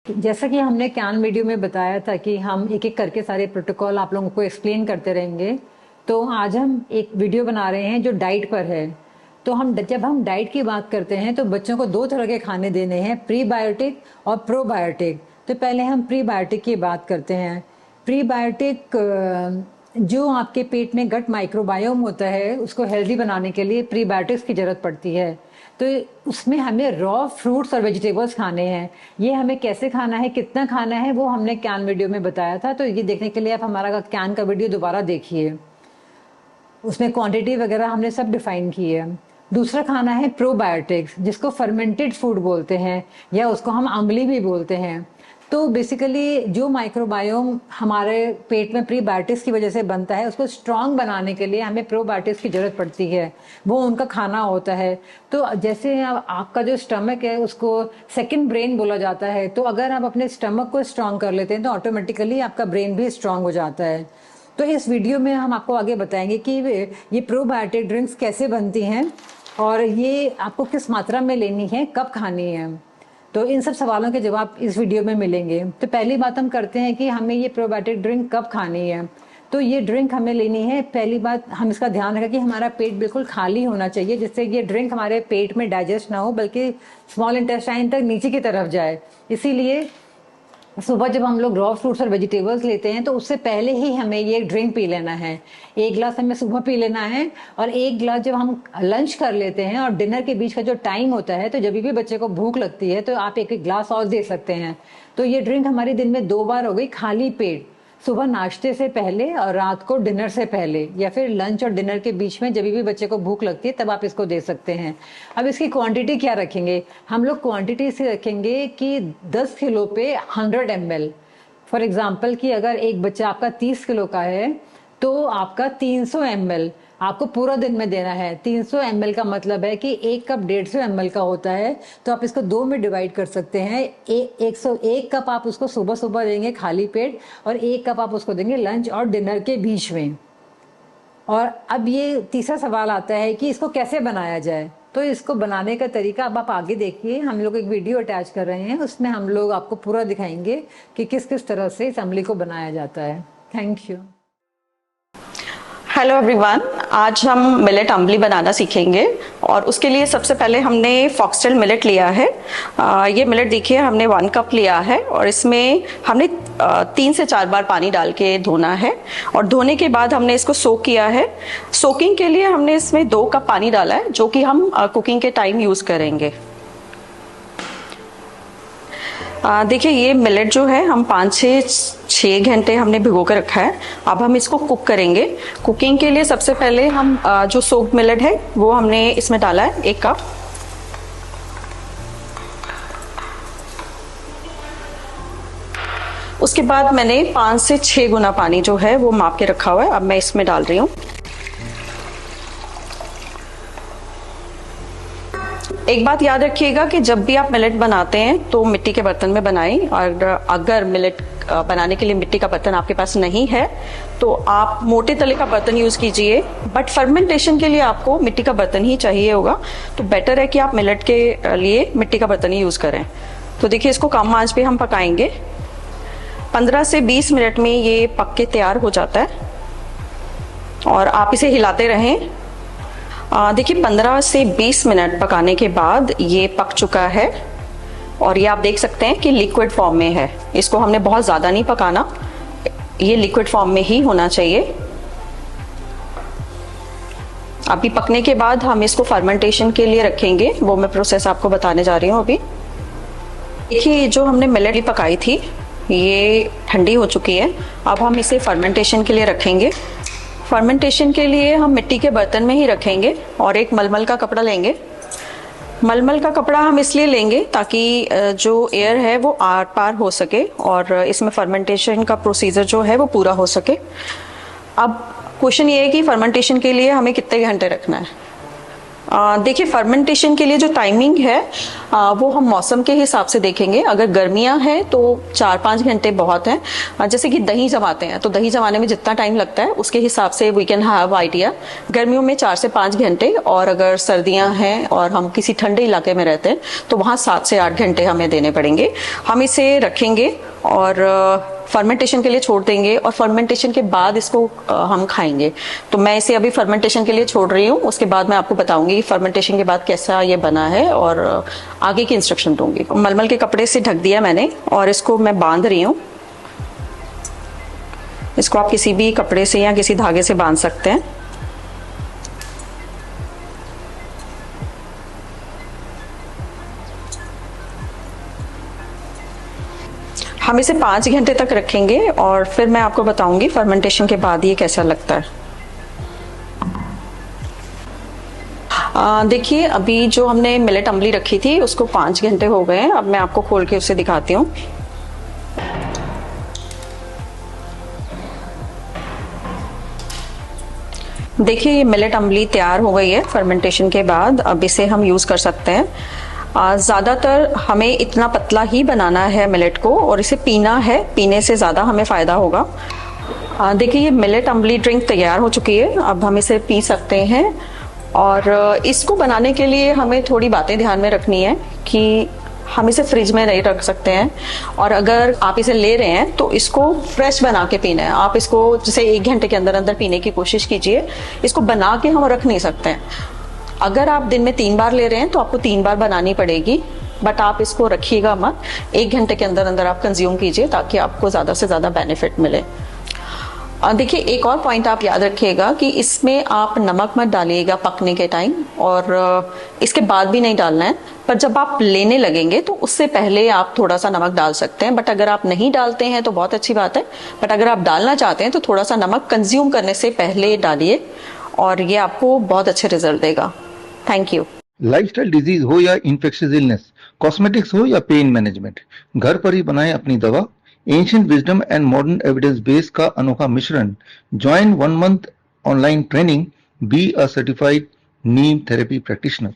जैसा कि हमने कैन वीडियो में बताया था कि हम एक एक करके सारे प्रोटोकॉल आप लोगों को एक्सप्लेन करते रहेंगे। तो आज हम एक वीडियो बना रहे हैं जो डाइट पर है। तो जब हम डाइट की बात करते हैं तो बच्चों को दो तरह के खाने देने हैं, प्रीबायोटिक और प्रोबायोटिक। तो पहले हम प्रीबायोटिक की बात करते हैं। प्रीबायोटिक जो आपके पेट में गट माइक्रोबायोम होता है उसको हेल्दी बनाने के लिए प्रीबायोटिक्स की जरूरत पड़ती है। तो उसमें हमें रॉ फ्रूट्स और वेजिटेबल्स खाने हैं। ये हमें कैसे खाना है, कितना खाना है, वो हमने कैन वीडियो में बताया था। तो ये देखने के लिए आप हमारा कैन का वीडियो दोबारा देखिए, उसमें क्वांटिटी वगैरह हमने सब डिफाइन की है। दूसरा खाना है प्रोबायोटिक्स, जिसको फर्मेंटेड फूड बोलते हैं या उसको हम अम्ली भी बोलते हैं। तो बेसिकली जो माइक्रोबायोम हमारे पेट में प्रीबायोटिक्स की वजह से बनता है, उसको स्ट्रांग बनाने के लिए हमें प्रोबायोटिक्स की जरूरत पड़ती है। वो उनका खाना होता है। तो जैसे आपका जो स्टमक है उसको सेकंड ब्रेन बोला जाता है। तो अगर आप अपने स्टमक को स्ट्रांग कर लेते हैं तो ऑटोमेटिकली आपका ब्रेन भी स्ट्रांग हो जाता है। तो इस वीडियो में हम आपको आगे बताएंगे कि ये प्रोबायोटिक ड्रिंक्स कैसे बनती हैं और ये आपको किस मात्रा में लेनी है, कब खानी है। तो इन सब सवालों के जवाब इस वीडियो में मिलेंगे। तो पहली बात हम करते हैं कि हमें ये प्रोबायोटिक ड्रिंक कब खानी है। तो ये ड्रिंक हमें लेनी है, पहली बात हम इसका ध्यान रखें कि हमारा पेट बिल्कुल खाली होना चाहिए, जिससे ये ड्रिंक हमारे पेट में डाइजेस्ट ना हो बल्कि स्मॉल इंटेस्टाइन तक नीचे की तरफ जाए। इसीलिए सुबह जब हम लोग रॉ फ्रूट्स और वेजिटेबल्स लेते हैं तो उससे पहले ही हमें ये ड्रिंक पी लेना है। एक गिलास हमें सुबह पी लेना है और एक गिलास जब हम लंच कर लेते हैं और डिनर के बीच का जो टाइम होता है, तो जब भी बच्चे को भूख लगती है तो आप एक एक गिलास और दे सकते हैं। तो ये ड्रिंक हमारे दिन में 2 बार हो गई, खाली पेट, सुबह नाश्ते से पहले और रात को डिनर से पहले, या फिर लंच और डिनर के बीच में जब भी बच्चे को भूख लगती है तब आप इसको दे सकते हैं। अब इसकी क्वांटिटी क्या रखेंगे? हम लोग क्वांटिटी से रखेंगे कि 10 किलो पे 100 ml। फॉर एग्जाम्पल कि अगर एक बच्चा आपका 30 किलो का है तो आपका 300 ml आपको पूरा दिन में देना है। 300 ml का मतलब है कि एक कप 150 ml का होता है। तो आप इसको 2 में डिवाइड कर सकते हैं। 101 कप आप उसको सुबह सुबह देंगे खाली पेट और 1 कप आप उसको देंगे लंच और डिनर के बीच में। और अब ये तीसरा सवाल आता है कि इसको कैसे बनाया जाए। तो इसको बनाने का तरीका अब आप आगे देखिए, हम लोग एक वीडियो अटैच कर रहे हैं, उसमें हम लोग आपको पूरा दिखाएंगे कि किस किस तरह से इस अमली को बनाया जाता है। Thank you. हेलो एवरीवन, आज हम मिलेट अम्बली बनाना सीखेंगे और उसके लिए सबसे पहले हमने फॉक्सटेल मिलेट लिया है। ये मिलेट देखिए हमने 1 कप लिया है और इसमें हमने 3 से 4 बार पानी डाल के धोना है और धोने के बाद हमने इसको सोक किया है। सोकिंग के लिए हमने इसमें 2 कप पानी डाला है जो कि हम कुकिंग के टाइम यूज करेंगे। देखिए ये मिलेट जो है हम 5 से 6 घंटे हमने भिगो कर रखा है। अब हम इसको कुक करेंगे। कुकिंग के लिए सबसे पहले हम जो सोक्ड मिलेट है वो हमने इसमें डाला है 1 कप। उसके बाद मैंने 5 से 6 गुना पानी जो है वो माप के रखा हुआ है, अब मैं इसमें डाल रही हूँ। एक बात याद रखिएगा कि जब भी आप मिलेट बनाते हैं तो मिट्टी के बर्तन में बनाएं और अगर मिलेट बनाने के लिए मिट्टी का बर्तन आपके पास नहीं है तो आप मोटे तले का बर्तन यूज कीजिए। बट फर्मेंटेशन के लिए आपको मिट्टी का बर्तन ही चाहिए होगा, तो बेटर है कि आप मिलेट के लिए मिट्टी का बर्तन ही यूज करें। तो देखिए इसको कम आंच पे हम पकाएंगे। 15 से 20 मिनट में ये पक के तैयार हो जाता है और आप इसे हिलाते रहें। देखिए 15 से 20 मिनट पकाने के बाद ये पक चुका है और ये आप देख सकते हैं कि लिक्विड फॉर्म में है। इसको हमने बहुत ज़्यादा नहीं पकाना, ये लिक्विड फॉर्म में ही होना चाहिए। अभी पकने के बाद हम इसको फर्मेंटेशन के लिए रखेंगे, वो मैं प्रोसेस आपको बताने जा रही हूँ अभी। देखिए जो हमने मिलेट पकाई थी ये ठंडी हो चुकी है। अब हम इसे फर्मेंटेशन के लिए रखेंगे। फर्मेंटेशन के लिए हम मिट्टी के बर्तन में ही रखेंगे और एक मलमल का कपड़ा लेंगे। मलमल का कपड़ा हम इसलिए लेंगे ताकि जो एयर है वो आर पार हो सके और इसमें फर्मेंटेशन का प्रोसीजर जो है वो पूरा हो सके। अब क्वेश्चन ये है कि फर्मेंटेशन के लिए हमें कितने घंटे रखना है। देखिए, फर्मेंटेशन के लिए जो टाइमिंग है वो हम मौसम के हिसाब से देखेंगे। अगर गर्मियां हैं तो 4-5 घंटे बहुत हैं। जैसे कि दही जमाते हैं तो दही जमाने में जितना टाइम लगता है उसके हिसाब से वी कैन हैव आइडिया। गर्मियों में 4 से 5 घंटे, और अगर सर्दियां हैं और हम किसी ठंडे इलाके में रहते हैं तो वहाँ 7 से 8 घंटे हमें देने पड़ेंगे। हम इसे रखेंगे और फर्मेंटेशन के लिए छोड़ देंगे, और फर्मेंटेशन के बाद इसको हम खाएंगे। तो मैं इसे अभी फर्मेंटेशन के लिए छोड़ रही हूँ, उसके बाद मैं आपको बताऊंगी फर्मेंटेशन के बाद कैसा ये बना है और आगे की इंस्ट्रक्शन दूंगी। मलमल के कपड़े से ढक दिया मैंने और इसको मैं बांध रही हूँ। इसको आप किसी भी कपड़े से या किसी धागे से बांध सकते हैं। हम इसे 5 घंटे तक रखेंगे और फिर मैं आपको बताऊंगी फर्मेंटेशन के बाद ये कैसा लगता है। देखिए, अभी जो हमने मिलेट अम्बली रखी थी उसको 5 घंटे हो गए हैं। अब मैं आपको खोल के उसे दिखाती हूँ। देखिए, ये मिलेट अम्बली तैयार हो गई है फर्मेंटेशन के बाद। अब इसे हम यूज कर सकते हैं। ज़्यादातर हमें इतना पतला ही बनाना है मिलेट को, और इसे पीना है, पीने से ज़्यादा हमें फ़ायदा होगा। देखिए, ये मिलेट अम्बली ड्रिंक तैयार हो चुकी है। अब हम इसे पी सकते हैं। और इसको बनाने के लिए हमें थोड़ी बातें ध्यान में रखनी है कि हम इसे फ्रिज में नहीं रख सकते हैं, और अगर आप इसे ले रहे हैं तो इसको फ्रेश बना के पीना है। आप इसको जैसे 1 घंटे के अंदर अंदर पीने की कोशिश कीजिए। इसको बना के हम रख नहीं सकते हैं। अगर आप दिन में 3 बार ले रहे हैं तो आपको 3 बार बनानी पड़ेगी, बट आप इसको रखिएगा मत। 1 घंटे के अंदर अंदर आप कंज्यूम कीजिए ताकि आपको ज्यादा से ज्यादा बेनिफिट मिले। देखिए, एक और पॉइंट आप याद रखिएगा कि इसमें आप नमक मत डालिएगा पकने के टाइम, और इसके बाद भी नहीं डालना है। पर जब आप लेने लगेंगे तो उससे पहले आप थोड़ा सा नमक डाल सकते हैं। बट अगर आप नहीं डालते हैं तो बहुत अच्छी बात है, बट अगर आप डालना चाहते हैं तो थोड़ा सा नमक कंज्यूम करने से पहले डालिए, और ये आपको बहुत अच्छे रिजल्ट देगा। Thank you. लाइफस्टाइल डिजीज हो या इन्फेक्शियस इलनेस, कॉस्मेटिक्स हो या पेन मैनेजमेंट, घर पर ही बनाएं अपनी दवा। Ancient wisdom and modern evidence base का अनोखा मिश्रण। Join 1 month online training, be a certified Neem therapy practitioner.